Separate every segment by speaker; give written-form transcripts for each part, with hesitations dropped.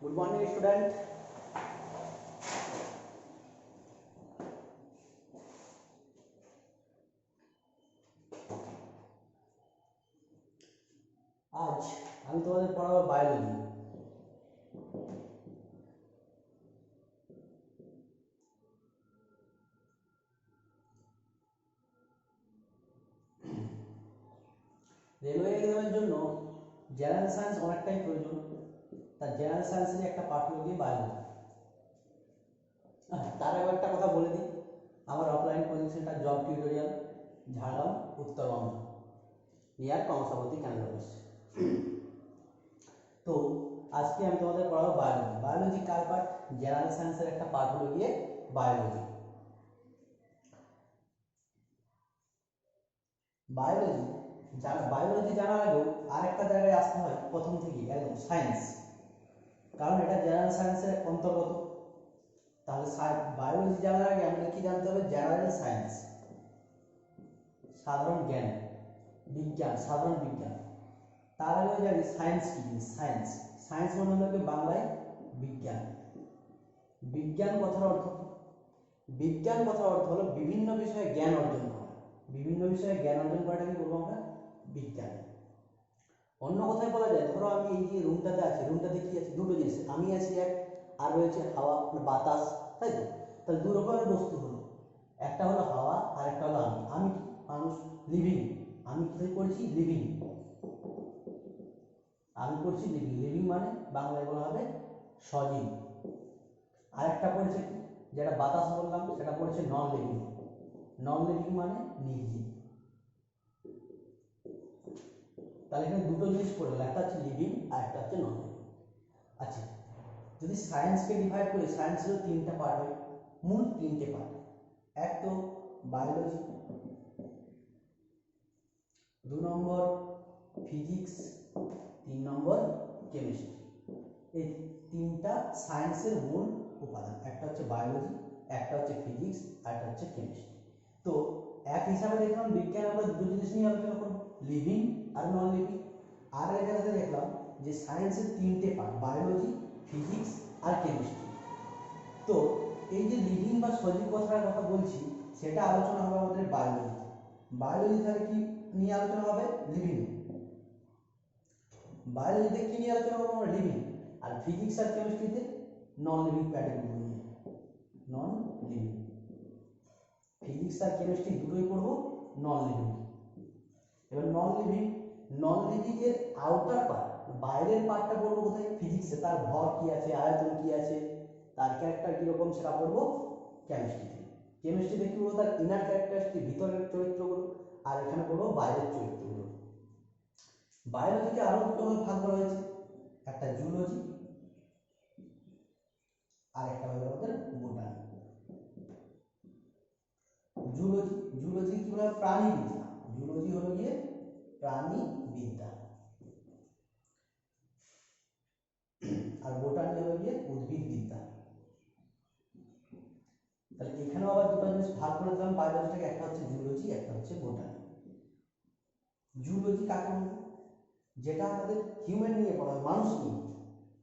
Speaker 1: Good morning student. आज আমি তোমাদের পড়াবো বায়োলজি। রেলওয়ে এক্সামের জন্য জেনারেল সায়েন্স অনেকটাই প্রয়োজন। তার জেনারেল সায়েন্সের একটা পার্ট হলো গিয়ে বায়োলজি। তার আগে একটা কথা বলে দিই, আমার offline coaching centre job tutorial, Jhargram, Uttarbanga, near Kangsabati canal office. তো আজকে আমি তোমাদের পড়াবো বায়োলজি। বায়োলজি কার পার্ট? জেনারেল সায়েন্সের একটা পার্ট হলো গিয়ে বায়োলজি। বায়োলজি জানার আগেও আরেকটা জায়গায় আসতে হয় প্রথম থেকেই, একদম সায়েন্স, কারণ এটা জেনারেল সায়েন্সের অন্তর্গত। তাহলে বায়োলজি জানার আগে আমাদের কি জানতে হবে? জেনারেল সায়েন্স, সাধারণ জ্ঞান, বিজ্ঞান, সাধারণ বিজ্ঞান। তার আগে জানি সায়েন্স কি জিনিস। সায়েন্স সায়েন্স মানে হলো বাংলায় বিজ্ঞান। বিজ্ঞান কথার অর্থ কি? বিজ্ঞান কথার অর্থ হলো বিভিন্ন বিষয়ে জ্ঞান অর্জন করা। বিভিন্ন বিষয়ে জ্ঞান অর্জন করাটাকে বলবো আমরা বিজ্ঞান। অন্য কথায় বলা যায়, ধরো আমি এই যে রুমটাতে আছি, রুমটাতে কি আছে? দুটো জিনিস, আমি আছি এক, আর রয়েছে হাওয়া, বাতাস, তাই তো? তাহলে দু রকমের বস্তু হলো, একটা হলো হাওয়া আর একটা হলো আমি। আমি কি? মানুষ, লিভিং। আমি কি করছি? লিভিং। আমি করছি লিভিং। লিভিং মানে বাংলায় বলা হবে সজীব। আর একটা পড়েছে কি, যেটা বাতাস বললাম, সেটা পড়েছে নন লিভিং। নন লিভিং মানে নির্জীব। তাহলে এখানে দুটো জিনিস পড়ে, একটা হচ্ছে লিভিং আর একটা হচ্ছে নন লিভিং। আচ্ছা, যদি সায়েন্সকে ডিভাইড করি, সায়েন্সেরও তিনটা পার্ট হয়, মূল তিনটে পার্ট। এক তো বায়োলজি, দু নম্বর ফিজিক্স, তিন নম্বর কেমিস্ট্রি। এই তিনটা সায়েন্সের মূল উপাদান। একটা হচ্ছে বায়োলজি, একটা হচ্ছে ফিজিক্স, আর একটা হচ্ছে কেমিস্ট্রি। তো এক হিসাবে দেখলাম বিজ্ঞান আমরা দুটো জিনিস নিয়ে আলোচনা করব, লিভিং আর নন লিভিং। আর এক জায়গাতে দেখলাম যে সায়েন্সের তিনটে পার্ট, বায়োলজি, ফিজিক্স আর কেমিস্ট্রি। তো এই যে লিভিং বা সজীব কথাটার কথা বলছি, সেটা আলোচনা হবে আমাদের বায়োলজি। বায়োলজি তাহলে কি নিয়ে আলোচনা হবে? লিভিং। বায়োলজিতে কি নিয়ে আলোচনা করবো আমরা? লিভিং। আর ফিজিক্স আর কেমিস্ট্রিতে নন লিভিং ক্যাটাগরি নিয়ে, নন লিভিং। ফিজিক্স আর কেমিস্ট্রি দুটোই পড়বো নন লিভিং। এবার নন লিভিং, নন লিভিং এর আউটার পার্ট, বাইরের পার্টটা পড়বো কোথায়? ফিজিক্সে। তার ভর কি আছে, আয়তন কি আছে, তার ক্যারেক্টার কিরকম, সেটা পড়বো কেমিস্ট্রিতে। কেমিস্ট্রিতে কি বলবো? তার ইনার ক্যারেক্টারিস্টিক, ভিতরের চরিত্রগুলো। আর এখানে পড়বো বাইরের চরিত্রগুলো। বায়োলজিকে আরো দুটো ভাগ করা হয়েছে, একটা জুলজি আর একটা হলো আমাদের বোটানি। জুলজি, জুলজি কি বলে? প্রাণীবিদ্যা। জুলজি হলো গিয়ে প্রাণীবিদ্যা, আর বোটানি হলো গিয়ে উদ্ভিদবিদ্যা। তাহলে এখানেও আবার দুটো জিনিস ভাগ করে দিলাম বায়োলজিটাকে, একটা হচ্ছে জুলজি, একটা হচ্ছে বোটানি। জুলজি কাকে বলবো? যেটা আমাদের হিউম্যান নিয়ে পড়া হয়, মানুষ নিয়ে,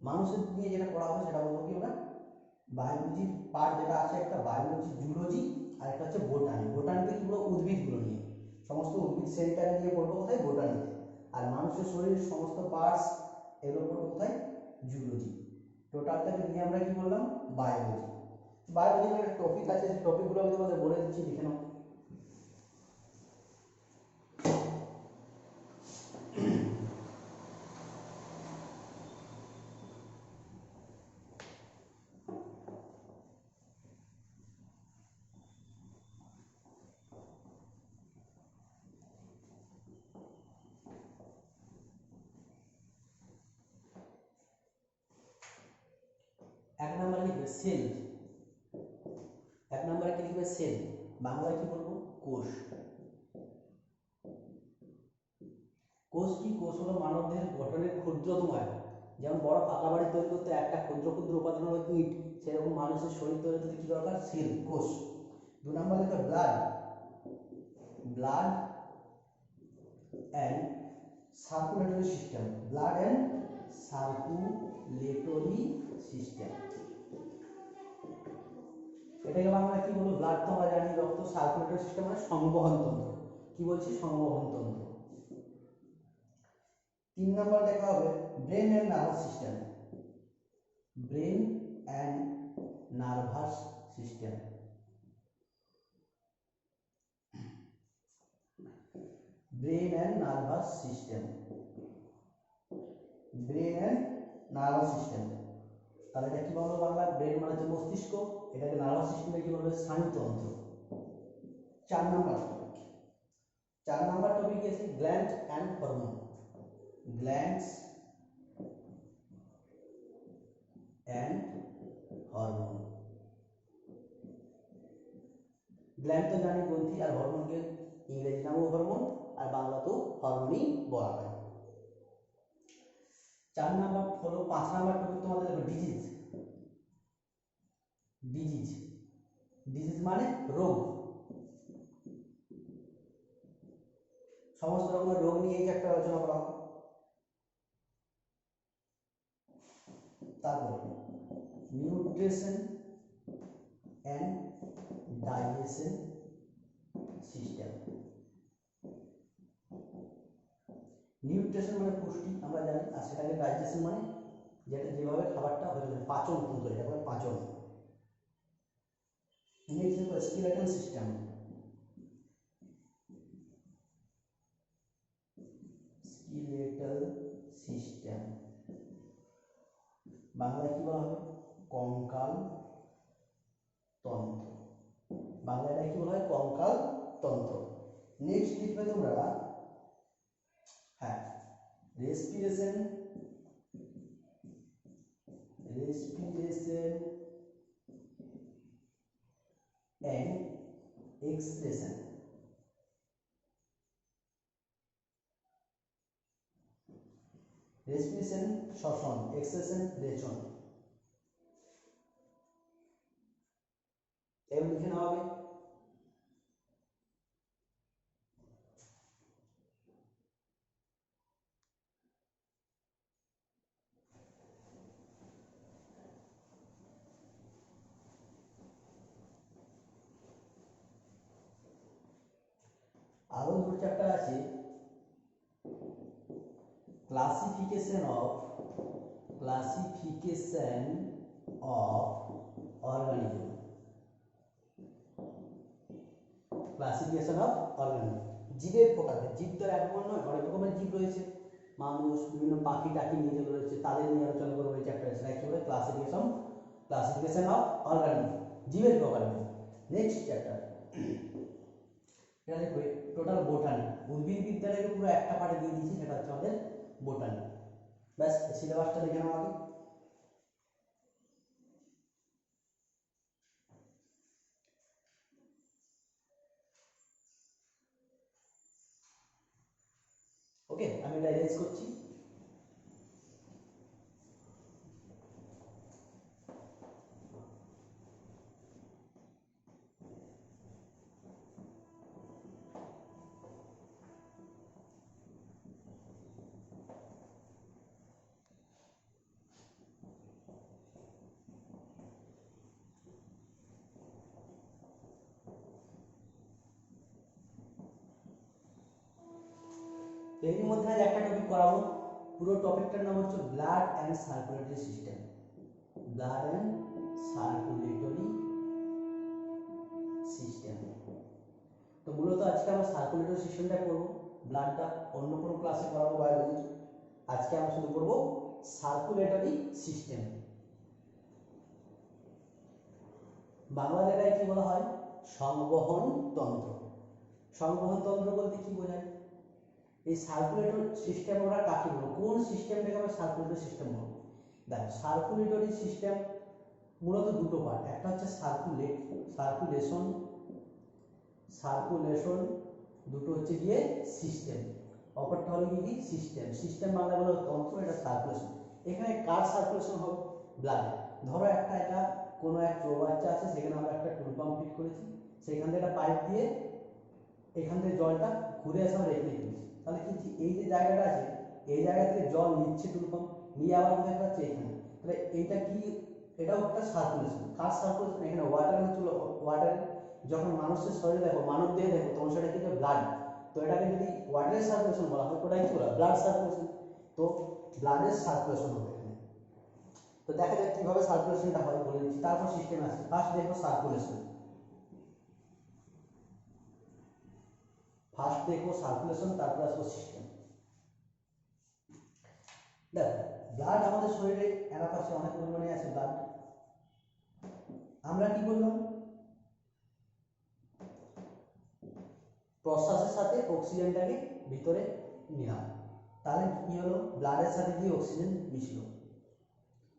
Speaker 1: মানুষের নিয়ে যেটা পড়া হবে সেটা বলবো কি আমরা বায়োলজির পার্ট। যেটা আছে একটা বায়োলজি, জুলজি, আর একটা হচ্ছে বোটানি। বোটানিতে কি বলবো? উদ্ভিদগুলো নিয়ে, সমস্ত উদ্ভিদ শ্রেণীটাকে নিয়ে পড়বো কোথায়? বোটানিতে। আর মানুষের শরীরের সমস্ত পার্টস, এগুলো পড়বো কোথায়? জুলজি। টোটালটাকে নিয়ে আমরা কি বললাম? বায়োলজি। বায়োলজির একটা টপিক আছে, সেই টপিকগুলো আমি তোমাদের বলে দিচ্ছি, লিখে নাও। এক নম্বরে লিখবে সেল। এক নম্বরে কি লিখবে? সেল। বাংলায় কি বলবো? কোষ। কোষ কি? কোষ হলো মানবদেহের গঠনের ক্ষুদ্রতম একক। যেমন বড় পাকা বাড়ি তৈরি করতে একটা ক্ষুদ্র ক্ষুদ্র উপাদান হলো ইট, সেরকম মানুষের শরীর তৈরি করতে কি দরকার? সেল, কোষ। দু নম্বর লিখবে blood. Blood and circulatory system. Blood and circulatory system. এটাকে বাংলায় কি বলবো? ব্লাড তো আমরা জানি, রক্ত। সার্কুলেটরি সিস্টেম মানে সংবহন তন্ত্র। কি বলছি? সংবহন তন্ত্র। 3 নম্বর দেখা হবে brain and nervous system. Brain and nervous system. Brain and nervous system. Brain and nervous system. তাহলে এটা কি বলবো বাংলা? ব্রেন মানে হচ্ছে মস্তিষ্ক, এটাকে নার্ভাস সিস্টেমে কি বলবে? স্নায়ুতন্ত্র। 4 নাম্বার টপিক আছে gland and hormone. Glands and hormone. Gland তো জানি গ্রন্থি, আর হরমোনকে ইংরেজি নামেও হরমোন আর বাংলাতেও হরমোনই বলা হয়। 4 নাম্বার হলো 5 নাম্বার টপিক তোমাদের দেখো ডিজিজ। ডিজিজ, ডিজিজ মানে রোগ। সমস্ত রকমের রোগ নিয়ে এই একটা আলোচনা করা হবে। তারপরে nutrition and digestion system. Nutrition মানে পুষ্টি আমরা জানি, আর সেটাকে ডাইজেশন মানে যেটা যেভাবে খাবারটা হয়ে যাবে, পাচন তন্ত্র, এটা বলে পাচন। নেক্সট হলো স্কেলেটল সিস্টেম। স্কেলেটল সিস্টেম বাংলায় কি বলা হবে? কঙ্কাল তন্ত্র। বাংলায় কি বলা হয়? কঙ্কাল তন্ত্র। নেক্সট লিখবে তোমরা, হ্যাঁ, respiration, respiration and expression। Respiration শ্বসন, এক্সপ্রেশন রেচন। এবার লিখে নেওয়া হবে। আরো দুটো চ্যাপ্টার আছে, classification of organism. Classification of organism, জীবের প্রকারভেদ। জীব তো এক রকম নয়, অনেক রকমের জীব রয়েছে। মানুষ, বিভিন্ন পাখি টাকি নিয়ে যেগুলো রয়েছে তাদের নিয়ে আলোচনা করবো এই চ্যাপ্টারে। সেটা কি বলে? ক্লাসিফিকেশন অফ অর্গানিজম, জীবের প্রকারভেদ। নেক্সট চ্যাপ্টার, এটা দেখবে টোটাল বোটানি। উদ্ভিদ বিদ্যাটাকে পুরো একটা পার্টে দিয়ে দিয়েছি, সেটা হচ্ছে আমাদের বোটানি। ব্যাস, সিলেবাসটা দেখে নাও আগে। ওকে, আমি এটা এরেঞ্জ করছি। এর মধ্যে আজ একটা টপিক করাবো, পুরো টপিকটার নাম হচ্ছে blood and circulatory system. Blood and circulatory system. তো মূলত আজকে আমরা সার্কুলেটরি সিস্টেমটা করবো, ব্লাডটা অন্য কোনো ক্লাসে করাবো বায়োলজির। আজকে আমরা শুরু করবো সার্কুলেটরি সিস্টেম। বাংলা লেখায় কি বলা হয়? সংবহন তন্ত্র। সংবহন তন্ত্র বলতে কি বোঝায়? এই সার্কুলেটরি সিস্টেম আমরা কাকে বলবো? কোন সিস্টেমটাকে আমরা সার্কুলেটরি সিস্টেম বলবো? দেখো, সার্কুলেটরি সিস্টেম মূলত দুটো পার্ট। একটা হচ্ছে সার্কুলেশন, দুটো হচ্ছে গিয়ে সিস্টেম। অপরটা হলো কি? সিস্টেম। সিস্টেম বাংলা বলা তন্ত্র, এটা সার্কুলেশন। এখানে কার সার্কুলেশন হবে? ব্লাডে। ধরো এটা কোনো এক চৌবাচ্চা আছে, সেখানে আমরা একটা টুল পাম্প ফিট করেছি, সেখান থেকে একটা পাইপ দিয়ে এখান থেকে জলটা ঘুরে আসে আমরা রেখে দিয়েছি। তাহলে কি এই যে জায়গাটা আছে, এই জায়গা থেকে জল নিচ্ছে টুলপাম্প, নিয়ে আবার কোথায় পাচ্ছে এখানে। তাহলে এইটা কি, এটাও একটা সার্কুলেশন। কার সার্কুলেশন? এখানে ওয়াটার হচ্ছিল, ওয়াটার যখন মানুষের শরীরে দেখো, মানব দেহে দেখো, তখন সেটা কিন্তু ব্লাড। তো এটাকে যদি ওয়াটারের সার্কুলেশন বলা হয়, ওটাই কি বলা, ব্লাড সার্কুলেশন। তো ব্লাডের সার্কুলেশন হবে এখানে। তো দেখা যাক কিভাবে সার্কুলেশনটা হয় বলে দিচ্ছি। তারপর সিস্টেম আছে। ফার্স্ট দেখো সার্কুলেশন, ফার্স্ট দেখো সার্কুলেশন, তারপর আসবো সিস্টেম। দেখো ব্লাড আমাদের শরীরে এলাকাশে অনেক পরিমাণে আছে ব্লাড। আমরা কি করলাম, প্রশ্বাসের সাথে অক্সিজেনটাকে ভিতরে নিলাম, তাহলে কি হলো, ব্লাডের সাথে কি অক্সিজেন মিশলো,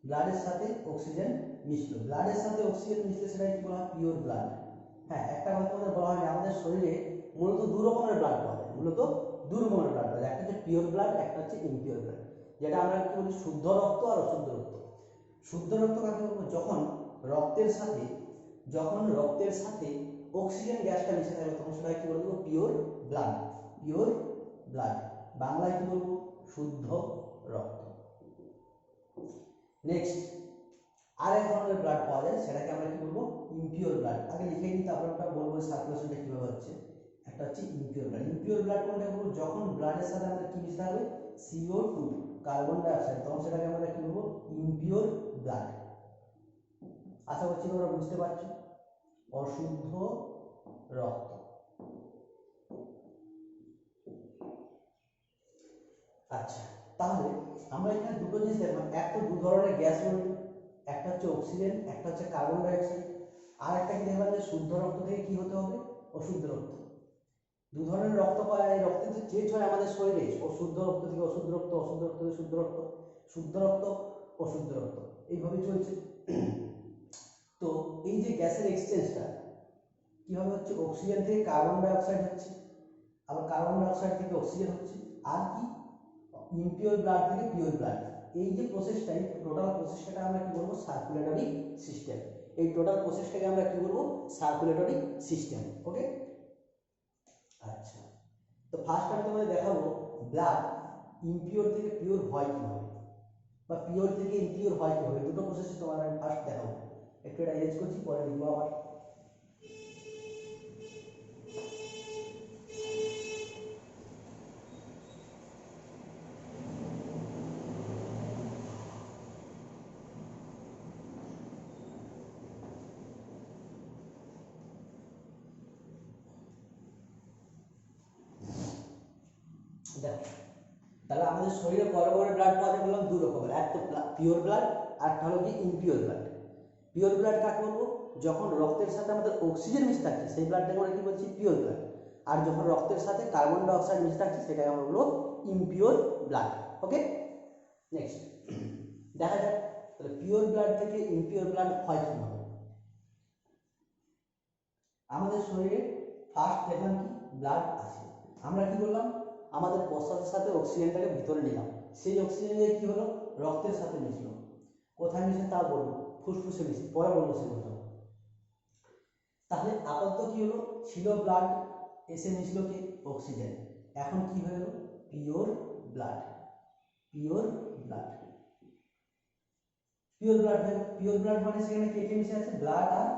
Speaker 1: ব্লাডের সাথে অক্সিজেন মিশলো, ব্লাডের সাথে অক্সিজেন মিশলে সেটাকে কি বলা হয়, পিওর ব্লাড। হ্যাঁ, একটা কথা তোমাদের বলা হয়নি, আমাদের শরীরে মূলত দু রকমের ব্লাড পাওয়া যায়, মূলত দু রকমের ব্লাড পাওয়া যায়, একটা হচ্ছে পিওর ব্লাড, একটা হচ্ছে ইমপিওর ব্লাড। যেটা আমরা কি বলি, শুদ্ধ রক্ত আর অশুদ্ধ রক্ত। শুদ্ধ রক্ত কাকে বলবো, যখন রক্তের সাথে, যখন রক্তের সাথে অক্সিজেন গ্যাসটা মিশে থাকবে, তখন সেটাকে কি বলবো, পিওর ব্লাড, পিওর ব্লাড। বাংলায় কি বলবো, শুদ্ধ রক্ত। নেক্সট আরেক ধরনের ব্লাড পাওয়া যায়, সেটাকে আমরা কি বলবো, ইমপিওর ব্লাড। আগে লিখে নিই, তারপর আমরা বলবো সার্কুলেশনটা কিভাবে হচ্ছে। একটা হচ্ছে ইমপিওর ব্লাড। ইমপিওর ব্লাড কোনটা বলবো, যখন ব্লাডের সাথে আমাদের কি মিশতে হবে, CO2, কার্বন ডাইঅক্সাইড, তখন সেটাকে আমরা কি বলবো, ইমপিওর ব্লাড। আশা করছি তোমরা বুঝতে পারছো। অশুদ্ধ রক্ত। আচ্ছা, তাহলে আমরা এখানে দুটো জিনিস দেখলাম, একটা দু ধরনের গ্যাস রইল, একটা হচ্ছে অক্সিজেন, একটা হচ্ছে কার্বন ডাইঅক্সাইড। আর একটা কি দেখলাম, যে শুদ্ধ রক্ত থেকে কি হতে হবে, অশুদ্ধ রক্ত। দু ধরনের রক্ত পাওয়া যায়, রক্তে যে চেঞ্জ হয় আমাদের শরীরে, অশুদ্ধ রক্ত থেকে অশুদ্ধ রক্ত, অশুদ্ধ রক্ত থেকে শুদ্ধ রক্ত, শুদ্ধ রক্ত, অশুদ্ধ রক্ত, এইভাবে চলছে। তো এই যে গ্যাসের এক্সচেঞ্জটা কিভাবে হচ্ছে, অক্সিজেন থেকে কার্বন ডাইঅক্সাইড হচ্ছে, আবার কার্বন ডাইঅক্সাইড থেকে অক্সিজেন হচ্ছে, আর কি ইমপিওর ব্লাড থেকে পিওর ব্লাড। এই যে প্রসেসটা, এই টোটাল প্রসেসটাকে আমরা কি বলবো, সার্কুলেটরি সিস্টেম। এই টোটাল প্রসেসটাকে আমরা কি বলবো, সার্কুলেটরি সিস্টেম। ওকে, আচ্ছা। তো ফার্স্ট আমি তোমাদের দেখাবো ব্লাড ইমপিওর থেকে পিওর হয় কিভাবে, বা পিওর থেকে ইমপিওর হয় কিভাবে, দুটো প্রসেস তোমাদের আমি ফার্স্ট দেখাবো। একটু এটা এরেঞ্জ করছি, পরে লিখবো আবার। দেখো, তাহলে আমাদের শরীরে বড় বড় ব্লাড পাওয়া যায় বললাম দু রকমের, এক তো পিওর ব্লাড, আর একটা হলো কি ইমপিওর ব্লাড। পিওর ব্লাড কাকে বলবো, যখন রক্তের সাথে আমাদের অক্সিজেন মিশে থাকছে সেই ব্লাডটাকে আমরা কি বলছি, পিওর ব্লাড। আর যখন রক্তের সাথে কার্বন ডাইঅক্সাইড মিশে থাকছে সেটাকে আমরা বলবো ইমপিওর ব্লাড। ওকে, নেক্সট দেখা যাক তাহলে পিওর ব্লাড থেকে ইমপিওর ব্লাড হয় কিভাবে। আমাদের শরীরে ফার্স্ট দেখলাম কি, ব্লাড আছে, আমরা কি করলাম, আমাদের প্রস্রাবের সাথে অক্সিজেনটাকে ভিতরে নিলাম, সেই অক্সিজেন দিয়ে কি হলো, রক্তের সাথে মিশলো। কোথায় মিশে তা বলবো, ফুসফুসে মিশে, পরে বলবো সেই কথা। তাহলে আপাতত কি হলো, ছিল ব্লাড, এসে মিশলো কি, অক্সিজেন। এখন কি হয়ে গেল, pure blood, pure blood, pure blood হয়ে গেল। পিওর ব্লাড মানে সেখানে কে কে মিশে আছে, ব্লাড আর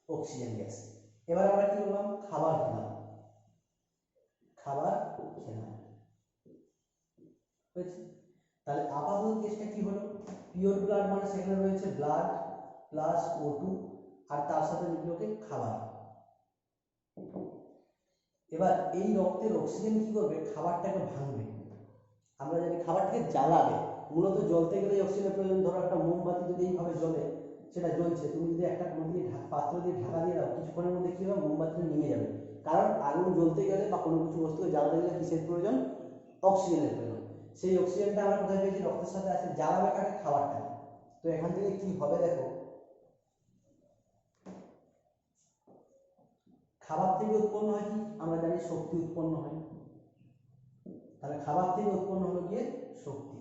Speaker 1: অক্সিজেন গ্যাস। এবার আমরা কি করলাম, খাবার খেলাম, খাবার খেলাম, হয়েছে। তাহলে আপাতত কেসটা কি হলো, পিওর ব্লাড মানে সেখানে রয়েছে ব্লাড প্লাস O2, আর তার সাথে মিশলোকে খাবার। এবার এই রক্তের অক্সিজেন কি করবে, খাবারটাকে ভাঙবে। আমরা জানি খাবারটাকে জ্বালাবে, মূলত জ্বলতে গেলে অক্সিজেনের প্রয়োজন। ধরো একটা মোমবাতি যদি এইভাবে জ্বলে, সেটা জ্বলছে, তুমি যদি একটা কোনো দিকে পাত্র দিয়ে ঢাকা দিয়ে দাও, কিছুক্ষণের মধ্যে কি হবে, মোমবাতিটা নিভে যাবে। কারণ আগুন জ্বলতে গেলে বা কোনো কিছু বস্তুকে জ্বালাতে গেলে কিসের প্রয়োজন, অক্সিজেনের প্রয়োজন। সেই অক্সিজেনটা আমরা কোথায় পেয়েছি, রক্তের সাথে আছে, জ্বালাবে কাকে, খাবারটাকে। তো এখান থেকে কি হবে দেখো, খাবার থেকে উৎপন্ন হয় কি, আমরা জানি শক্তি উৎপন্ন হয়। তাহলে খাবার থেকে উৎপন্ন হলো গিয়ে শক্তি।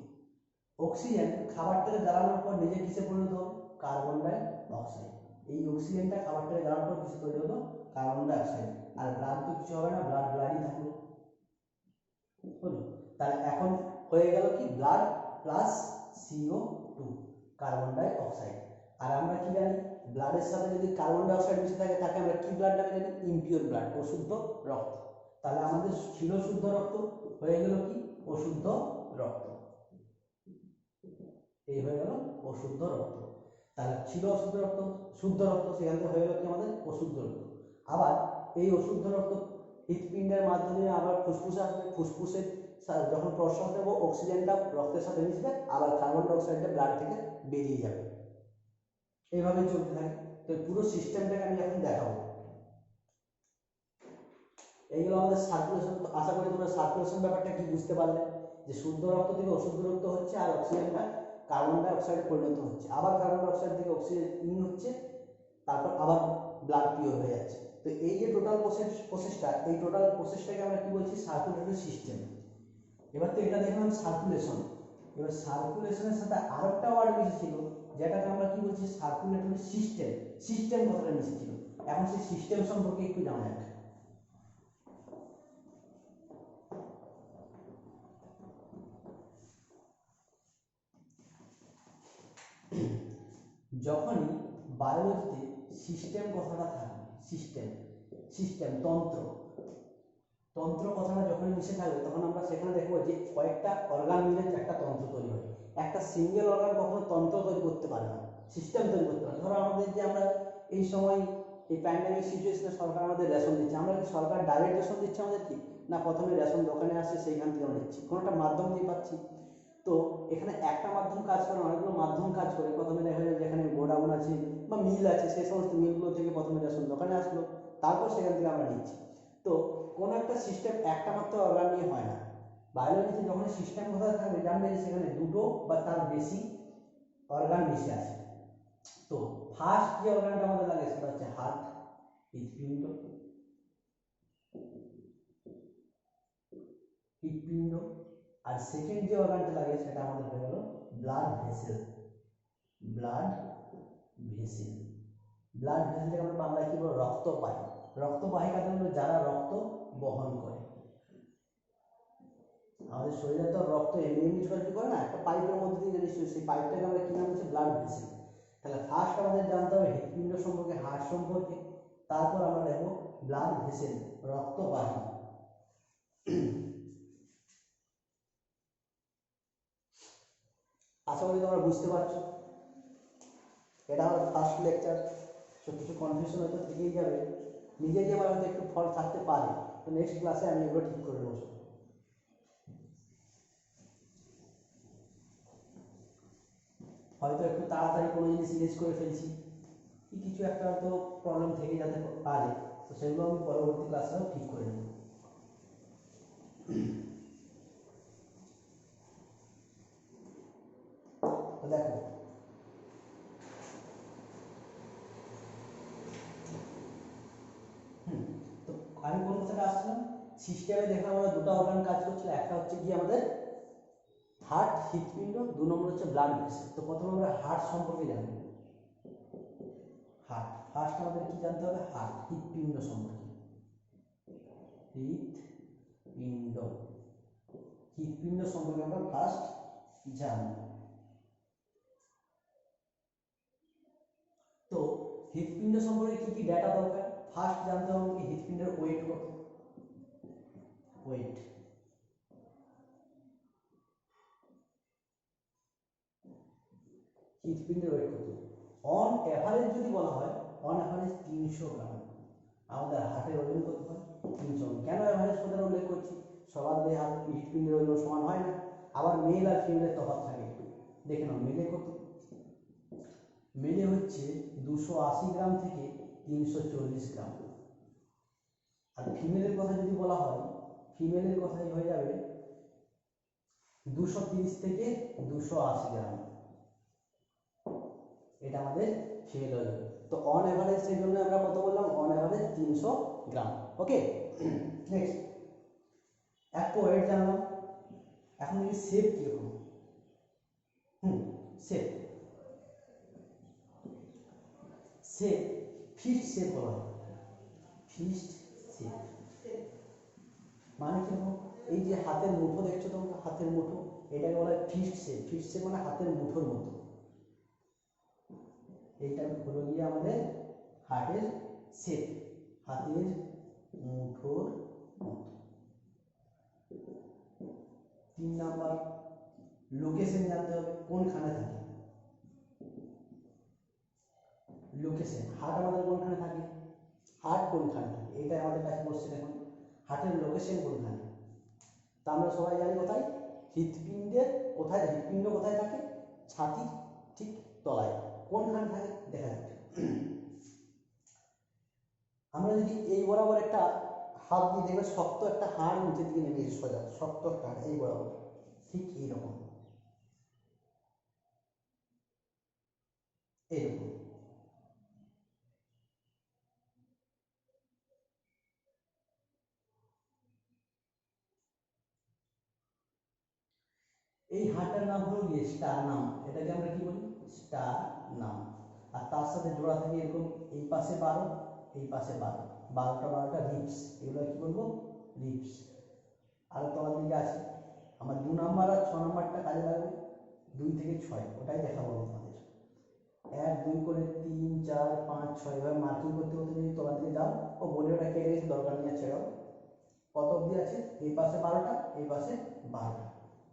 Speaker 1: অক্সিজেন খাবারটাকে জ্বালানোর পর নিজে কিসে পরিণত হলো, কার্বন ডাই অক্সাইড। এই অক্সিজেনটা খাবারটাকে জ্বালানোর পর কিসে তৈরি হলো, কার্বন ডাই অক্সাইড। আর ব্লাড তো কিছু হবে না, ব্লাড ব্লাডই থাকলো, হলো। তাহলে এখন হয়ে blood plus CO2 carbon die oxide. আর আমরা কি জানি ব্লাডের সাথে যদি কার্বন ডাই অক্সাইড মিশে থাকে তাকে আমরা কি ব্লাড নামে জানি ইমপিওর ব্লাড, অশুদ্ধ রক্ত। তাহলে আমাদের ছিল শুদ্ধ রক্ত হয়ে গেল কি অশুদ্ধ রক্ত, এই হয়ে গেল অশুদ্ধ রক্ত। তাহলে ছিল অশুদ্ধ রক্ত, শুদ্ধ রক্ত, সেখান থেকে হয়ে গেল কি আমাদের অশুদ্ধ রক্ত। আবার এই অশুদ্ধ রক্ত হৃৎপিণ্ডের মাধ্যমে আবার ফুসফুসে আসবে, ফুসফুসে যখন প্রশ্বাস নেব অক্সিজেনটা রক্তের সাথে মিশবে, আবার কার্বন ডাই অক্সাইডটা ব্লাড থেকে বেরিয়ে যাবে, এইভাবেই চলতে থাকে। তো পুরো সিস্টেমটাকে আমি এখন দেখাবো। এইগুলো আমাদের সার্কুলেশন। আশা করি তোমরা সার্কুলেশন ব্যাপারটা কি বুঝতে পারলে, যে শুদ্ধ রক্ত থেকে অশুদ্ধ রক্ত হচ্ছে আর অক্সিজেনটা কার্বন ডাই অক্সাইডে পরিণত হচ্ছে, আবার কার্বন ডাই অক্সাইড থেকে অক্সিজেন ইন হচ্ছে, তারপর আবার ব্লাড পিওর হয়ে যাচ্ছে। তো এই যে টোটাল প্রসেসটা, এই টোটাল প্রসেসটাকে আমরা কি বলছি সার্কুলেটরি সিস্টেম। এবার তো এটা দেখলাম সার্কুলেশন, এবার সার্কুলেশনের সাথে আরেকটা ওয়ার্ড মিশেছিল যেটাকে আমরা কি বলছি সার্কুলেটরি সিস্টেম। সিস্টেম কথাটা মিশেছিল, এখন সেই সিস্টেম সম্পর্কে একটু জানা যাক। যখনই বায়োলজিতে সিস্টেম কথাটা থাকবে, সিস্টেম সিস্টেম তন্ত্র, তন্ত্র কথাটা যখন মিশে থাকবে তখন আমরা সেখানে দেখবো যে কয়েকটা অর্গান মিলে একটা তন্ত্র তৈরি হয়। একটা সিঙ্গেল অর্গান কখনো তন্ত্র তৈরি করতে পারে না, সিস্টেম তৈরি করতে পারে। ধরো আমাদের যে আমরা এই সময় এই প্যান্ডামিক সিচুয়েশনে সরকার আমাদের রেশন দিচ্ছে, আমরা কি সরকার ডাইরেক্ট রেশন দিচ্ছে আমাদের কি না, প্রথমে রেশন দোকানে আসছে সেইখান থেকে আমরা নিচ্ছি, কোনো একটা মাধ্যম দিয়ে পাচ্ছি। তো এখানে একটা মাধ্যম কাজ করে, অনেকগুলো মাধ্যম কাজ করে। প্রথমে দেখা যায় যেখানে গোডাউন আছে বা মিল আছে, সেই সমস্ত মিলগুলো থেকে প্রথমে রেশন দোকানে আসলো, তারপর সেখান থেকে আমরা নিচ্ছি। তো কোনো একটা সিস্টেম একটা মাত্র অর্গান নিয়ে হয় না। বায়োলজিতে যখন সিস্টেম কথা থাকবে জানবে যে সেখানে দুটো বা তার বেশি অর্গান মিশে আছে। তো ফার্স্ট যে অর্গানটা আমাদের লাগে সেটা হচ্ছে হার্ট, হৃৎপিণ্ড, হৃৎপিণ্ড। আর সেকেন্ড যে অর্গানটা লাগে সেটা আমাদের হয়ে গেল blood vessel, blood vessel. Blood ভেসেলটাকে আমরা বাংলায় কি বলবো রক্তবাহী। রক্তবাহিকাতে হলো যারা রক্ত বহন করে। আমাদের শরীরে তো রক্ত এমনি এমনি ছোটাছুটি করে না, একটা পাইপের মধ্যে দিয়ে যদি সেই পাইপটাকে আমরা কি নাম হচ্ছে ব্লাড ভেসেল। তাহলে ফার্স্ট আমাদের জানতে হবে হৃৎপিণ্ড সম্পর্কে, হার্ট সম্পর্কে, তারপর আমরা দেখবো ব্লাড ভেসেল রক্তবাহী। আশা করি তোমরা বুঝতে পারছো। এটা আমার ফার্স্ট লেকচার, তো কিছু কনফিউশন হয়তো থেকেই যাবে, নিজেরই আমার হয়তো একটু ফল থাকতে পারে। তো নেক্সট ক্লাসে আমি এগুলো ঠিক করে নেবো। হয়তো একটু তাড়াতাড়ি কোনো জিনিস ইরেজ করে ফেলছি, কি কিছু একটা হয়তো প্রবলেম থেকে যেতে পারে, তো সেগুলো আমি পরবর্তী ক্লাসেও ঠিক করে নেব। তো দেখো তো আমি কোন কথাটা আসছিলাম, সিস্টেমে দেখলাম আমরা দুটো অর্গান কাজ করছিল, একটা হচ্ছে কি আমাদের হার্ট হৃৎপিণ্ড, 2 নম্বর হচ্ছে ব্লাড ভেসেল। তো প্রথমে আমরা হার্ট সম্পর্কে জানবো। হার্ট ফার্স্ট আমাদের কি জানতে হবে, হার্ট হৃৎপিণ্ড সম্পর্কে। হৃৎপিণ্ড, হৃৎপিণ্ড সম্পর্কে আমরা ফার্স্ট জানবো। তো হৃৎপিণ্ড সম্পর্কে কি কি ডেটা দরকার, ফার্স্ট জানতে হবে কি হৃৎপিণ্ডের ওয়েট কত, ওয়েট। হৃৎপিণ্ডের ওয়েট কত, অন এভারেজ যদি বলা হয় অন এভারেজ 300 গ্রাম। আমাদের হার্টের ওজন কত হয় 300 গ্রাম। কেন এভারেজ কথাটা উল্লেখ করছি, সবার দেহে হৃৎপিণ্ডের ওজন সমান হয় না, আবার মেল আর ফিমেলের তফাৎ থাকে। দেখে নাও মেলে কত, মেলে হচ্ছে 280 গ্রাম থেকে 340 গ্রাম। আর ফিমেলের কথা যদি বলা হয়, ফিমেলের কথাই হয়ে যাবে 230 থেকে 280 গ্রাম। এটা আমাদের ফিমেল ওজন। তো অন এভারেজ সেই জন্য আমরা কত বললাম, on average 300 gram. Okay, next একটা ওয়েট জানলাম। এখন দেখি শেপ কিরকম। শেপ, শেপ ফিস্ট শেপ বলা হয়, ফিস্ট শেপ মানে কিরকম, এই যে হাতের মুঠো দেখছো তোমরা, হাতের মুঠো, এটাকে বলা হয় ফিস্ট শেপ। ফিস্ট শেপ মানে হাতের মুঠোর মতো। এইটা হলো গিয়ে আমাদের হার্টের শেপ, হাতের মুঠোর মতো। 3 নাম্বার লোকেশন জানতে হবে, কোনখানে থাকে। লোকেশন, হার্ট আমাদের কোনখানে থাকে, হার্ট কোনখানে থাকে, এটাই আমাদের কাছে কোশ্চেন। এখন হার্টের লোকেশন কোনখানে, তা আমরা সবাই জানি কোথায়, হৃৎপিণ্ডের কোথায়, হৃৎপিণ্ড কোথায় থাকে, ছাতির ঠিক তলায়। কোনখানে থাকে দেখা যাচ্ছে। আমরা যদি এই বরাবর একটা হাত দিয়ে দেখবে শক্ত একটা হাড় নিচের দিকে নেমে এসে সোজা, শক্ত একটা হাড় এই বরাবর, ঠিক এইরকম এইরকম। এই হাড়টার নাম হলো গিয়ে স্টারনাম, এটাকে আমরা কি বলি, স্টারনাম। আর তার সাথে জোড়া থাকে এরকম, এই পাশে 12, এই পাশে 12, 12টা রিবস, এগুলো কি বলবো, রিবস। আর তোমার দিকে আছে আমার 2 নাম্বার আর 6 নাম্বারটা কাজে লাগবে, 2 থেকে 6 ওটাই দেখাবো তোমাদের। 1 2 করে 3 4 5 6 এভাবে মার্কিং করতে করতে যদি তোমার দিকে যাও, ও বলে ওটা কেটে গেছে, দরকার নেই, ছেড়াও। কত অবধি আছে, এই পাশে 12টা, এই পাশে 12টা।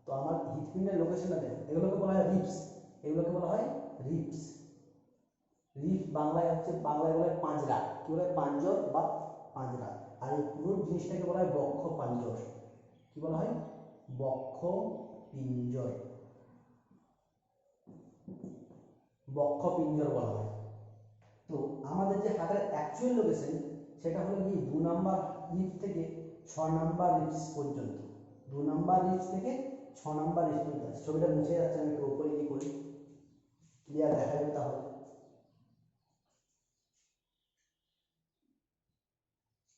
Speaker 1: তো আমার হৃৎপিণ্ডের লোকেশনটা দেখো, এগুলোকে বলা হয় রিবস, এগুলোকে বলা হয় রিবস। রিবস বাংলায় হচ্ছে, বাংলায় বলা হয় পাঁজরা, কি বলা হয়, পাঁজর বা পাঁজরা। আর এই পুরো জিনিসটাকে বলা হয় বক্ষ পাঞ্জর। কি বলা হয়, বক্ষ পিঞ্জর, বক্ষ পিঞ্জর বলা হয়। তো আমাদের যে হার্টের অ্যাকচুয়াল লোকেশন সেটা হলো কি 2 নাম্বার রিবস থেকে 6 নাম্বার রিবস পর্যন্ত, 2 নাম্বার রিবস থেকে 6 নাম্বার রিবস পর্যন্ত। ছবিটা মুছে যাচ্ছে, আমি একটু উপরে কি করি, ক্লিয়ার দেখা যাবে তাহলে।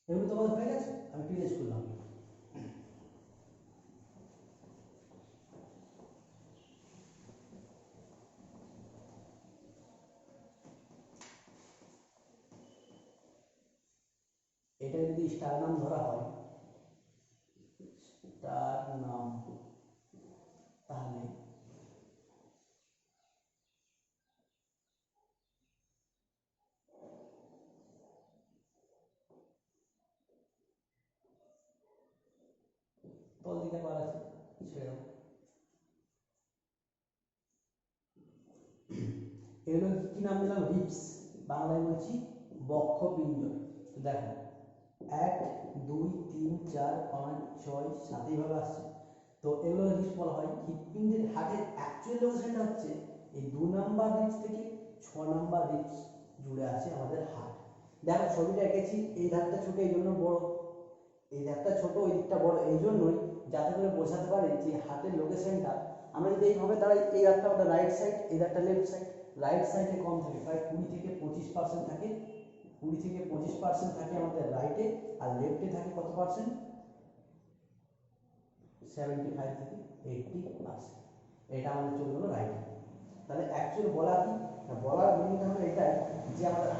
Speaker 1: এগুলো তোমাদের হয়ে গেছে, আমি ক্লিয়ার করলাম। এটা যদি স্টার নাম ধরা হয়, স্টার নাম, তাহলে তল দিকে পার আছে, ছেড়ে দাও। এগুলো কি নাম দিলাম, রিবস, বাংলায় বলছি বক্ষ পিঞ্জর। তো দেখো 1 2 3 4 5 6 7 এইভাবে আসছে। তো এগুলো রিবস বলা হয়। হৃৎপিণ্ডের হার্টের অ্যাকচুয়াল লোকেশনটা হচ্ছে এই 2 নাম্বার রিবস থেকে 6 নাম্বার রিবস জুড়ে আছে আমাদের হার্ট। দেখো ছবিটা এঁকেছি, এই ধারটা ছোট এই জন্য বড়, এই ধারটা ছোট ওই দিকটা বড়, এই জন্যই যাতে করে বোঝাতে পারে যে হার্টের লোকেশনটা। আমরা যদি এইভাবে দাঁড়াই, এই ধারটা ওটা রাইট সাইড, এই ধারটা লেফট সাইড। রাইট সাইডে কম থাকে, প্রায় 20 থেকে 25% থাকে, 20 থেকে 25% থাকে আমাদের রাইটে, আর লেফটে থাকে কত পার্সেন্ট, 75 থেকে 80%। এটা আমাদের চলে গেলো রাইটে। তাহলে অ্যাকচুয়াল বলা কি, বলার মিনিংটা হলো এটাই যে আমাদের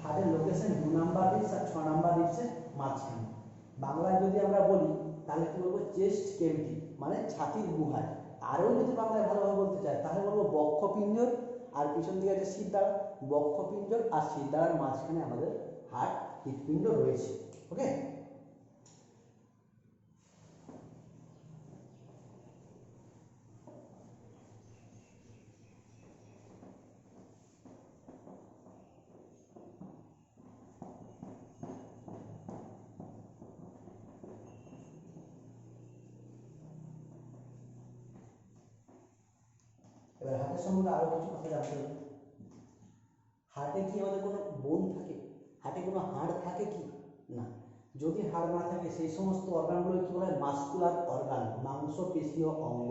Speaker 1: হার্টের লোকেশন 2 নাম্বার রিবস আর 6 নাম্বার রিবসের মাঝখানে। বাংলায় যদি আমরা বলি তাহলে কি বলবো, চেস্ট কেভিটি মানে ছাতির গুহায়। আরও যদি বাংলায় ভালোভাবে বলতে চাই তাহলে বলবো বক্ষ পিঞ্জর, আর পিছন দিকে আছে শিরদাঁড়া, বক্ষ পিঞ্জর আর শিরদাঁড়ার মাঝখানে আমাদের হার্ট, হৃৎপিণ্ড রয়েছে। ওকে, এবার হার্টের সম্বন্ধে আরও কিছু কথা জানতে হবে। হার্টে কি আমাদের কোনো বোন থাকে, হার্টে কোনো হাড় থাকে কি না। যদি হাড় না থাকে সেই সমস্ত অর্গানগুলো কি বলা হয়, মাসকুলার অর্গান, মাংসপেশীয় অঙ্গ।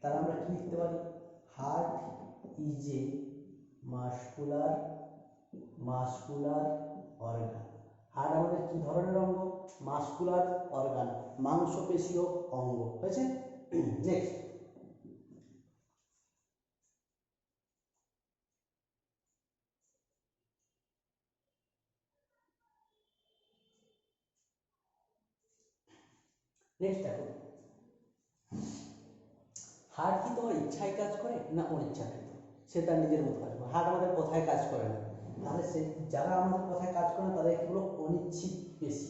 Speaker 1: তাহলে আমরা কি লিখতে পারি, heart is a muscular muscular organ. Heart আমাদের কি ধরনের অঙ্গ, মাসকুলার অর্গান, মাংসপেশীয় অঙ্গ। হয়েছে। নেক্সট, নেক্সট দেখো, হার্ট কি তোমার ইচ্ছায় কাজ করে না অনিচ্ছাকৃত? সে তার নিজের মতো কাজ করে। হার্ট আমাদের কথায় কাজ করে না, তাহলে সে যারা আমাদের কথায় কাজ করে না তাদের কি হলো অনিচ্ছিক পেশি।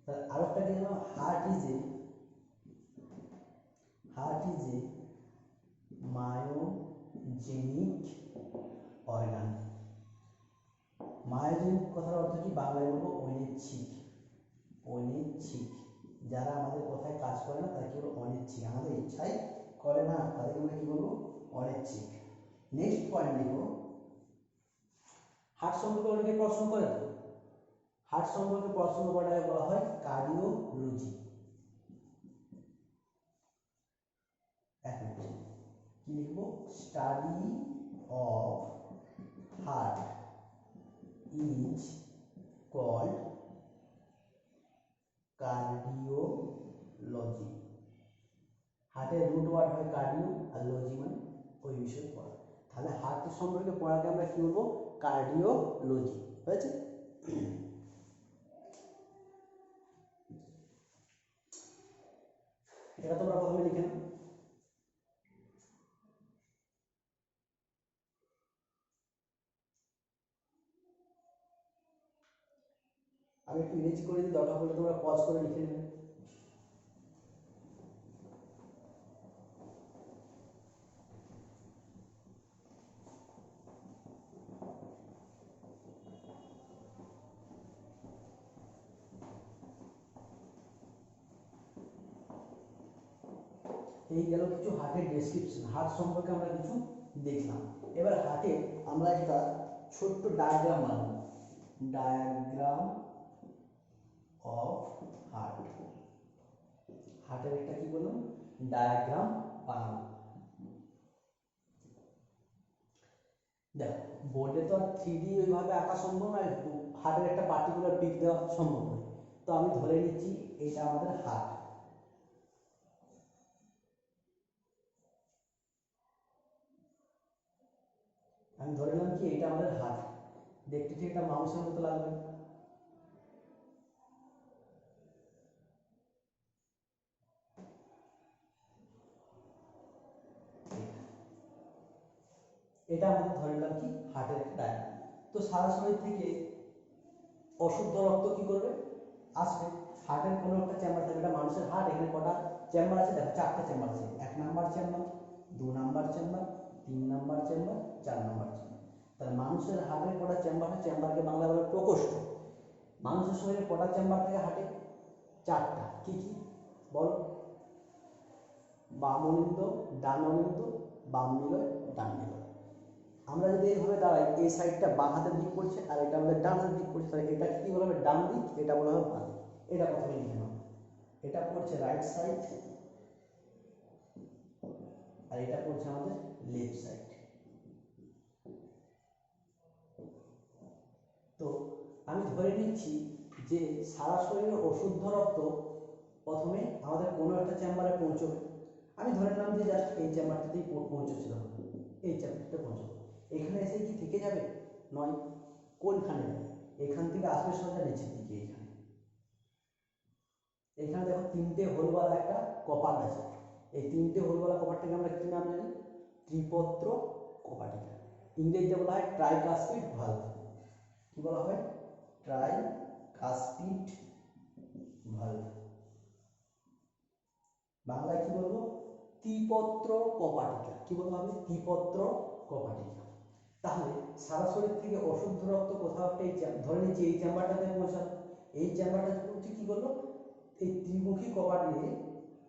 Speaker 1: তাহলে আরেকটা কি জানো, heart is a myogenic organ. Myogenic কথার অর্থ কি, বাংলায় বলবো অনিচ্ছিক। যারা আমাদের কথায় কাজ করে না তারা কি বলবো অনিচ্ছিক, আমাদের ইচ্ছাই করে না তাদেরকে আমরা কি বলবো অনিচ্ছিক। নেক্সট পয়েন্ট লিখো, হার্ট সম্পর্কে অনেকে প্রশ্ন করে তো, হার্ট সম্পর্কে প্রশ্ন করাটাকে বলা হয় কার্ডিওলজি। কি লিখবো, study of heart is called cardiology. হার্টের রুট ওয়ার্ড হয় কার্ডিও, আর লজি মানে ওই বিষয়ে পড়া। তাহলে হার্টের সম্পর্কে পড়াকে আমরা কি বলবো কার্ডিওলজি। হয়েছে? এটা তোমরা প্রথমে লিখে নাও। আমি একটু ইংরেজি করে দিই, দরকার পড়লে তোমরা পজ করে লিখে নেবে। এই গেল কিছু হার্টের ডেসক্রিপশন, হার্ট সম্পর্কে আমরা কিছু দেখলাম। এবার হার্টে আমরা একটা ছোট্ট ডায়াগ্রাম বানাবো, ডায়াগ্রাম অফ হার্ট। হার্টের একটা কি বললাম ডায়াগ্রাম বানাবো। দেখো বোর্ডে তো আর 3D ওইভাবে আঁকা সম্ভব নয়, হার্টের একটা পার্টিকুলার পিক দেওয়া সম্ভব নয়। তো আমি ধরে নিচ্ছি এটা আমাদের হার্ট। আমি ধরে নিলাম কি এটা আমাদের হার্ট। দেখতে ঠিক একটা মানুষের মতো লাগবে। এটা আমাদের ধরে নিলাম কি হার্টের একটা ডায়াগ্রাম। তো সারা শরীর থেকে অশুদ্ধ রক্ত কি করবে আসবে, হার্টের কোনো একটা চেম্বার থাকবে। এটা মানুষের হার্ট, এখানে কটা চেম্বার আছে দেখো, 4টে চেম্বার আছে। 1 number chamber, 2 number chamber, 3 number chamber, 4 number chamber. তাহলে মানুষের হার্টের কটা চেম্বার হয়, চেম্বারকে বাংলা বলে প্রকোষ্ঠ। মানুষের শরীরে কটা চেম্বার থাকে হার্টে, 4টা। কি কি বলো, বাম অলিন্দ, ডান অলিন্দ, বাম নিলয়, ডান নিলয়। আমরা যদি এইভাবে দাঁড়াই, এই সাইডটা বাঁ হাতের দিক পড়ছে আর এটা আমাদের ডান হাতের দিক পড়ছে, তাহলে এটা কি বলা হবে ডান দিক, এটা বলা হবে বাঁ দিক। এটা প্রথমে লিখে নাও, এটা পড়ছে রাইট সাইড আর এটা পড়ছে আমাদের লেফট সাইড। তো আমি ধরে নিচ্ছি যে সারা শরীরে অশুদ্ধ রক্ত প্রথমে আমাদের কোনো একটা চেম্বারে পৌঁছবে। আমি ধরে নিলাম যে জাস্ট এই চেম্বারটাতেই পৌঁছেছিল, এই চেম্বারটাতে পৌঁছবে। এখানে এসে কি থেকে যাবে নয়, কোনখানে যাবে, এখান থেকে আসবে সোজা নিচের দিকে। এখানে দেখো 3টে হোলওয়ালা একটা কপাট আছে। এই 3টে হোলওয়ালা কপাটটাকে আমরা কি নাম জানি, ত্রিপত্র কপাটিকা। ইংরেজিতে বলা হয় ট্রাইকাসপিড ভালভ। কি বলা হয়, ট্রাইকাসপিড ভালভ। বাংলায় কি বলবো, ত্রিপত্র কপাটিকা। কি বলতে হবে, ত্রিপত্র কপাটিকা। তাহলে সারা শরীর থেকে অশুদ্ধ রক্ত কোথাও একটা ধরে নিচ্ছি এই চেম্বারটাতে পৌঁছালো। এই চেম্বারটাতে পৌঁছে কি করলো, এই ত্রিমুখী কপাট দিয়ে,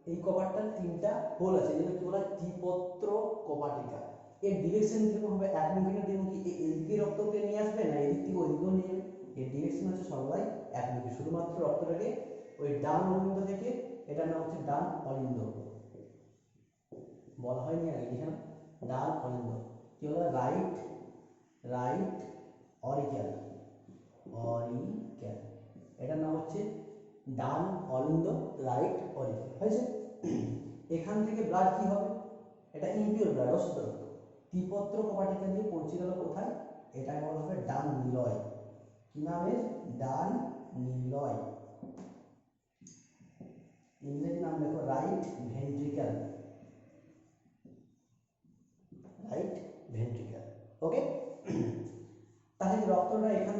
Speaker 1: এই কপাটটার 3টা হোল আছে, যেটা কি বলা হয় ত্রিপত্র কপাটিকা। এর ডিরেকশন কিরকম হবে, একমুখী না দ্বিমুখী, এদিকে রক্তকে নিয়ে আসবে না এদিক থেকে ওইদিকেও নিয়ে যাবে। এর ডিরেকশন হচ্ছে সর্বদাই একমুখী, শুধুমাত্র রক্তটাকে ওই ডান অলিন্দ থেকে, এটার নাম হচ্ছে ডান অলিন্দ, বলা হয়নি আগে, এখানে ডান অলিন্দ। কি হলো, রাইট অরিক্যাল, এটার নাম হচ্ছে ডান অলিন্দ, রাইট অরিক্যাল। হয়েছে? এখান থেকে ব্লাড কি হবে, এটা ইমপিওর ব্লাড, অশুদ্ধ রক্ত। ত্রিপত্র কপাটিকা দিয়ে পৌঁছে গেল কোথায়, এটা বলা হবে ডান নিলয়। কি নামের, ডান নিলয়। ইংরেজি নাম দেখো রাইট ভেন্ট্রিকল।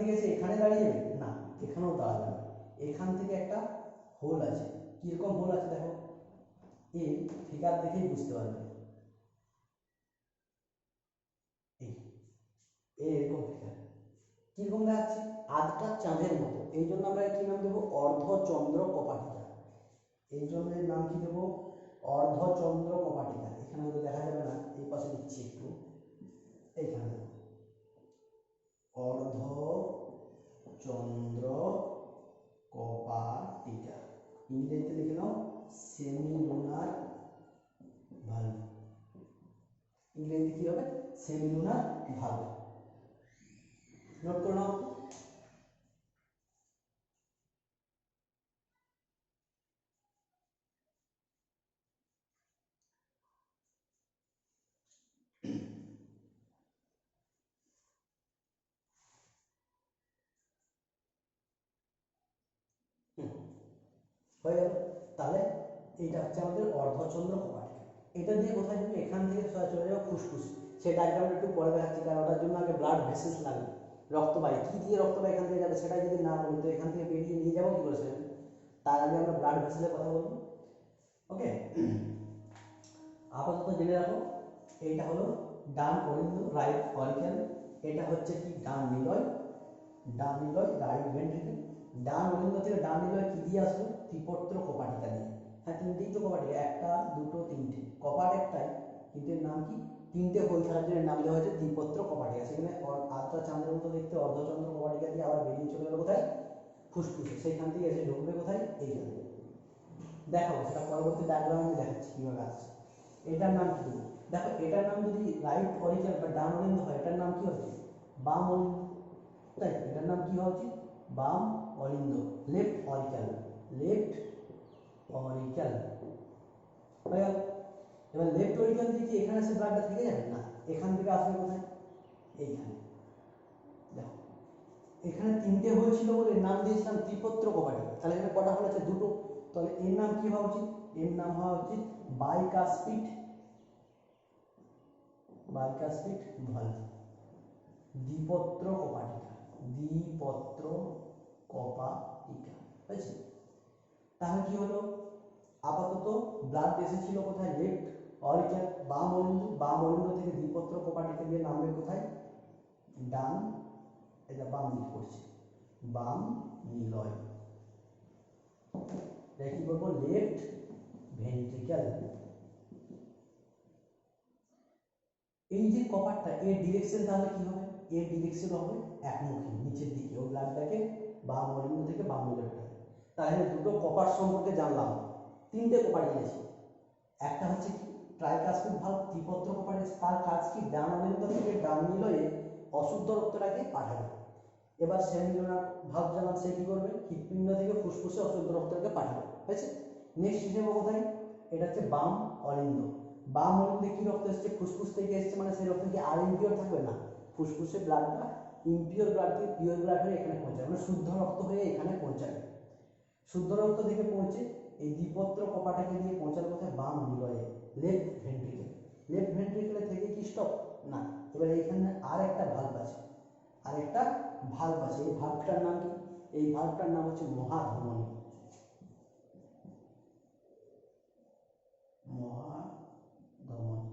Speaker 1: থেকে এসে এখানে দাঁড়িয়ে যাবে না, এখানেও দাঁড়াবে না, এখান থেকে একটা হোল আছে। কিরকম হোল আছে দেখো, এই ফিগার দেখেই বুঝতে পারবে, এরকম ফিগার কিরকম দেখাচ্ছে, আধটা চাঁদের মতো। এই জন্য আমরা কি নাম দেবো, অর্ধচন্দ্র কপাটিকা। এই জন্য এর নাম কি দেবো, অর্ধচন্দ্র কপাটিকা। এখানে হয়তো দেখা যাবে না, এই পাশে দিচ্ছি একটু, এইখানে দেবো অর্ধচন্দ্র কপাটিকা। ইংরেজিতে লিখে নাও সেমিলুনার ভালভ। ইংরেজি কি হবে, সেমিলুনার ভালভ। নোট করে নাও। হয়ে গেল। তাহলে এইটা হচ্ছে আমাদের অর্ধচন্দ্র কপাটিকা। এটা দিয়ে কোথায় যাবে, এখান থেকে সোজা চলে যাবে ফুসফুস। সেই ডায়াগ্রামটা একটু পরে দেখাচ্ছি, কারণ ওটার জন্য আগে ব্লাড ভেসেলস লাগবে, রক্তবাহী। কি দিয়ে রক্তবাহী এখান থেকে যাবে সেটা যদি না বলি তো এখান থেকে বেরিয়ে নিয়ে যাবো কি করে সেখানে, তার আগে আমরা ব্লাড ভেসেলের কথা বলবো। ওকে, আপাতত জেনে রাখো, এইটা হলো ডান অরিন্দ, রাইট অরিকেল। এটা হচ্ছে কি ডান নিলয়, ডান নিলয় রাইট ভেন্ট্রিকেল। ডান অরিন্দ থেকে ডান নিলয় কি দিয়ে আসলো, ত্রিপত্র কপাটিকা দিয়ে। হ্যাঁ, তিনটেই তো কপাটিকা, একটা দুটো তিনটে, কপাট একটাই কিন্তু এর নাম কি, তিনটে হোল ছাড়ার জন্য নাম দেওয়া হয়েছে ত্রিপত্র কপাটিকা। সেখানে আধটা চাঁদের মতো দেখতে অর্ধচন্দ্র কপাটিকা দিয়ে আবার বেরিয়ে চলে গেল কোথায়, ফুসফুসে। সেইখান থেকে এসে ঢুকবে কোথায়, এইখানে। দেখাবো সেটা পরবর্তী ডায়াগ্রামে আমি দেখাচ্ছি কীভাবে আসছে। এটার নাম কি দেবো, দেখো এটার নাম যদি রাইট অরিকেল বা ডান অরিন্দ হয়, এটার নাম কি হচ্ছে, বাম অরিন্দ। তাই এটার নাম কি হওয়া উচিত, বাম অরিন্দ, লেফট অরিকেল, লেফট অরিকেল। হয়ে গেল। এবার লেফট অরিকেল দিয়ে কি এখানে এসে ব্লাডটা থেকে যাবে না, এখান থেকে আসবে কোথায়, এইখানে। দেখো এখানে তিনটে হোল ছিল বলে নাম দিয়েছিলাম ত্রিপত্র কপাটিকা। তাহলে এখানে কটা হোল আছে, দুটো। তাহলে এর নাম কি হওয়া উচিত, এর নাম হওয়া উচিত বাইকাসপিড, বাইকাসপিড ভালভ, দ্বিপত্র কপাটিকা, দ্বিপত্র কপাটিকা। হয়েছে। তাহলে কি হলো, আপাতত ব্লাড এসেছিল কোথায়, লেফট অরিকেল, বাম অরিন্দ, বাম অরিন্দ থেকে দ্বিপত্র কপাটিকা দিয়ে নামবে কোথায়, ডান, এটা বাম দিকে পড়ছে, বাম নিলয়। এটা কি বলবো, লেফট ভেন্ট্রিকেল। এই যে কপারটা, এর ডিরেকশন তাহলে কি হবে, এর ডিরেকশন হবে একমুখী, নিচের দিকে। ও ব্লাডটাকে বাম অরিন্দ থেকে বাম নিলয় পাঠাবে। তাহলে দুটো কপার সম্পর্কে জানলাম, তিনটে কপার জেনেছি। একটা হচ্ছে কি ট্রাইকাসপিড ভালভ, ত্রিপত্র কপার। তার কাজ কি, ডান অরিন্দ থেকে ডান নিলয়ে অশুদ্ধ রক্তটাকে পাঠাবে। এবার সেমিলুনার ভালভ জানলাম, সে কি করবে, হৃৎপিণ্ড থেকে ফুসফুসে অশুদ্ধ রক্তটাকে পাঠাবে। হয়েছে। নেক্সট হিসেবে কোথায়, এটা হচ্ছে বাম অরিন্দ। বাম অরিন্দে কি রক্ত এসছে, ফুসফুস থেকে এসছে, মানে সেই রক্ত কি আর ইম্পিওর থাকবে না, ফুসফুসে ব্লাডটা ইম্পিওর ব্লাড থেকে পিওর ব্লাড হয়ে এখানে পৌঁছাবে, মানে শুদ্ধ রক্ত হয়ে এখানে পৌঁছাবে। শুদ্ধ রক্ত থেকে পৌঁছে এই দ্বিপত্র কপাটাকে দিয়ে পৌঁছাবে কোথায়, বাম নিলয়ে, লেফট ভেন্ট্রিকেল। লেফট ভেন্ট্রিকেলে থেকে কি স্টপ না, এবার এইখানে আর একটা ভালভ আছে, আরেকটা ভালভ আছে। এই ভালভটার নাম কি, এই ভালভটার নাম হচ্ছে মহাধমনী, মহাধমনী।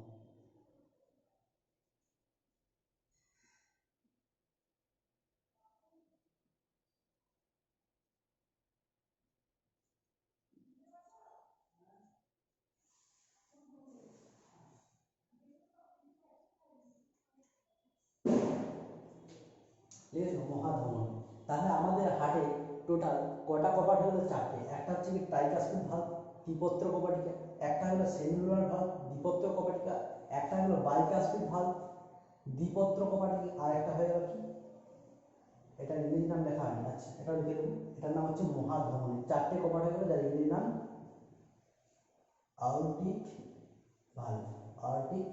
Speaker 1: ঠিক আছে, মহাধমনী। তাহলে আমাদের হার্টে টোটাল কটা কপাট হলো, চারটে। একটা হচ্ছে কি ট্রাইকাসপিড ভালভ, ত্রিপত্র কপাটিকা। একটা হলো সেলুলার ভালভ, দ্বিপত্র কপাটিকা। একটা হলো বাইকাসপিড ভালভ, দ্বিপত্র কপাটিকা। আর একটা হয়ে গেল কি, এটা ইংরেজি নাম লেখা হয়নি, আচ্ছা এটা লিখে দেবো, এটার নাম হচ্ছে মহাধমনী। চারটে কপাট হয়ে গেল, যার ইংরেজি নাম আর্টিক ভালভ, আর্টিক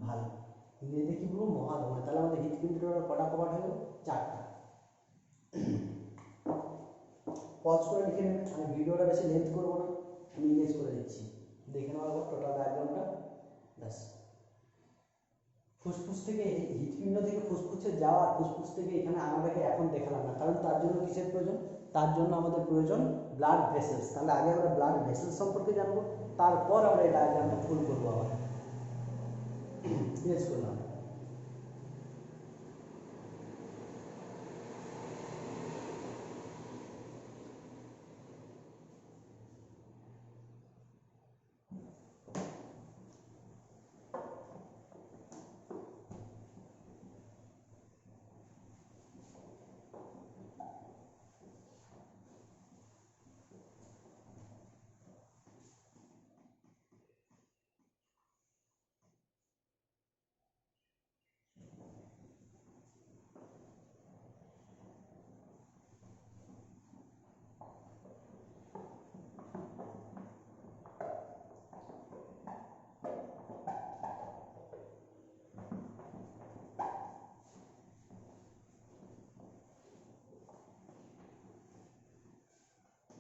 Speaker 1: ভালভ। ইংরেজিতে কি বলবো, মহাধমনী। তাহলে আমাদের হৃৎপিণ্ডের কটা কপাট হয়ে গেল, চারটা। পজ করে লিখে নেবেন, আমি ভিডিওটা বেশি লেন্থ করবো না, আমি ইমেজ করে দিচ্ছি, দেখে নেওয়ার পর টোটাল ডায়াগ্রামটা। ব্যাস। ফুসফুস থেকে হৃৎপিণ্ড থেকে ফুসফুসে যাওয়া, ফুসফুস থেকে এখানে আনাটাকে এখন দেখালাম না, কারণ তার জন্য কিসের প্রয়োজন? তার জন্য আমাদের প্রয়োজন ব্লাড ভেসেলস। তাহলে আগে আমরা ব্লাড ভেসেলস সম্পর্কে জানবো, তারপর আমরা এই ডায়াগ্রামটা ফুল করবো আবার। ইয়েস করলাম।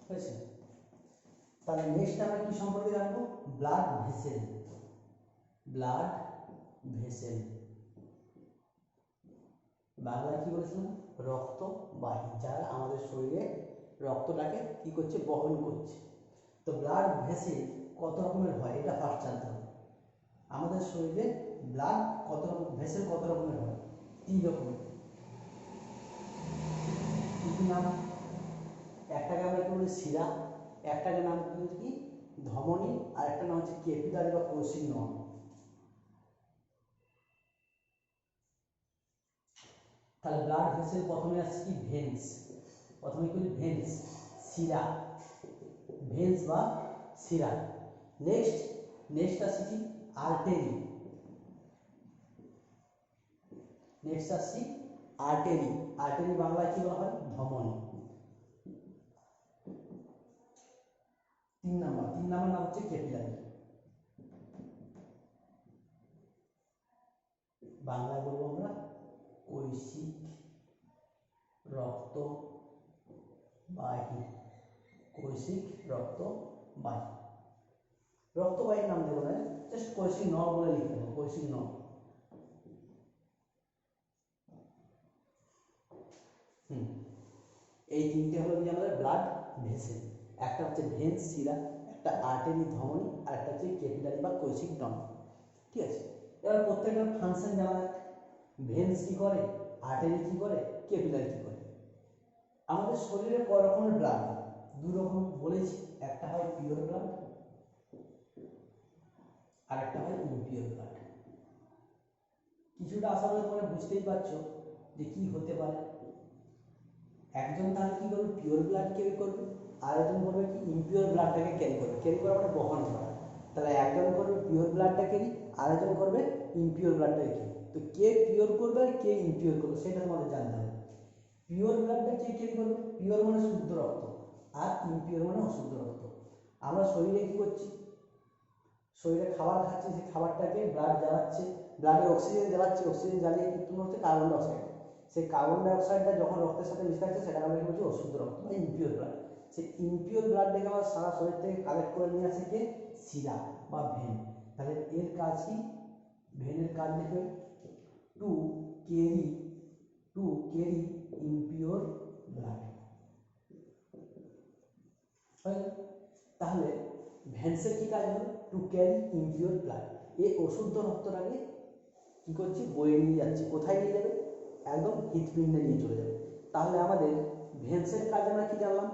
Speaker 1: হয়েছে? তাহলে নেক্সট আমরা কি সম্পর্কে জানবো? Blood vessel. ব্লাড ভেসেল বাংলায় কি বলেছিলাম? রক্তবাহী, যারা আমাদের শরীরে রক্তটাকে কি করছে? বহন করছে। তো ব্লাড ভেসেল কত রকমের হয় এটা ফার্স্ট জানতে হবে। আমাদের শরীরে ব্লাড কত রকম, ভেসেল কত রকমের হয়? 3 রকমের। কি নাম? একটাকে আমরা কি বলি? শিরা। একটাকে নাম কি? ধমনী। আর একটা নাম হচ্ছে ক্যাপিলারি বা কোষীয় নল। তাহলে ব্লাড ভেসেল প্রথমে আসছে কি? ভেন্স। প্রথমে কি? ভেন্স, শিরা, ভেন্স বা শিরা। নেক্সট আসছে কি? আর্টারি। নেক্সট আসছে আর্টারি। আর্টারি বাংলায় কি বলা হয়? ধমনী। 3 নাম্বার নাম হচ্ছে ক্যাপিলারি। বাংলায় বলবো আমরা কৈশিক রক্তবাহী। কৈশিক রক্তবাহী। রক্তবাহী নাম দেবো না, জাস্ট কৈশিক নল বলে লিখে দেবো, কৈশিক নল। এই 3টে হলো কি আমাদের ব্লাড ভেসেল। একটা হচ্ছে ভেন্স, শিরা, একটা আর্টারি, ধমনী, আর একটা হচ্ছে ক্যাপিলারি বা কৈশিক নল। ঠিক আছে, এবার প্রত্যেকটার ফাংশন জানা যাক। ভেন্স কি করে, আর্টারি কি করে, ক্যাপিলারি কি করে। আমাদের শরীরে কয় রকমের ব্লাড হয়? 2 রকম বলেছি। একটা হয় পিওর ব্লাড, আর একটা হয় ইমপিওর ব্লাড। কিছুটা আশা করি তোমরা বুঝতেই পারছো যে কি হতে পারে। একজন তাহলে কি করবে? পিওর ব্লাড ক্যারি করবে, আর একজন করবে কি? ইমপিওর ব্লাডটাকে ক্যারি করবে। ক্যারি করা মানে বহন করা। তাহলে একজন করবে পিওর ব্লাডটা ক্যারি, আর একজন করবে ইমপিওর ব্লাডটাকে ক্যারি। তো কে পিওর করবে আর কে ইমপিওর করবে সেটা আমাদের জানতে হবে। পিওর ব্লাডটা কে ক্যারি করবে? পিওর মানে শুদ্ধ রক্ত, আর ইমপিওর মানে অশুদ্ধ রক্ত। আমরা শরীরে কি করছি? শরীরে খাবার খাচ্ছি, সেই খাবারটাকে ব্লাড জ্বালাচ্ছে, ব্লাডে অক্সিজেন জ্বালাচ্ছে, অক্সিজেন জ্বালিয়ে কি উৎপন্ন হচ্ছে? Carbon dioxide. সেই কার্বন ডাইঅক্সাইডটা যখন রক্তের সাথে মিশে থাকছে সেটা আমরা কি বলছি? অশুদ্ধ রক্ত বা ইমপিওর ব্লাড। সেই ইমপিওর ব্লাডটাকে আমরা সারা শরীর থেকে কালেক্ট করে নিয়ে আসে কে? শিরা বা ভেন। তাহলে এর কাজ কি? ভেনের কাজ লিখবে টু ক্যারি ইমপিওর ব্লাড। তাহলে ভেন্সের কি কাজ হলো? To carry impure blood. এই অশুদ্ধ রক্তটাকে কি করছে? বয়ে নিয়ে যাচ্ছে। কোথায় নিয়ে যাবে? একদম হৃৎপিণ্ডে নিয়ে চলে যাবে। তাহলে আমাদের ভেন্সের কাজ আমরা কি জানলাম?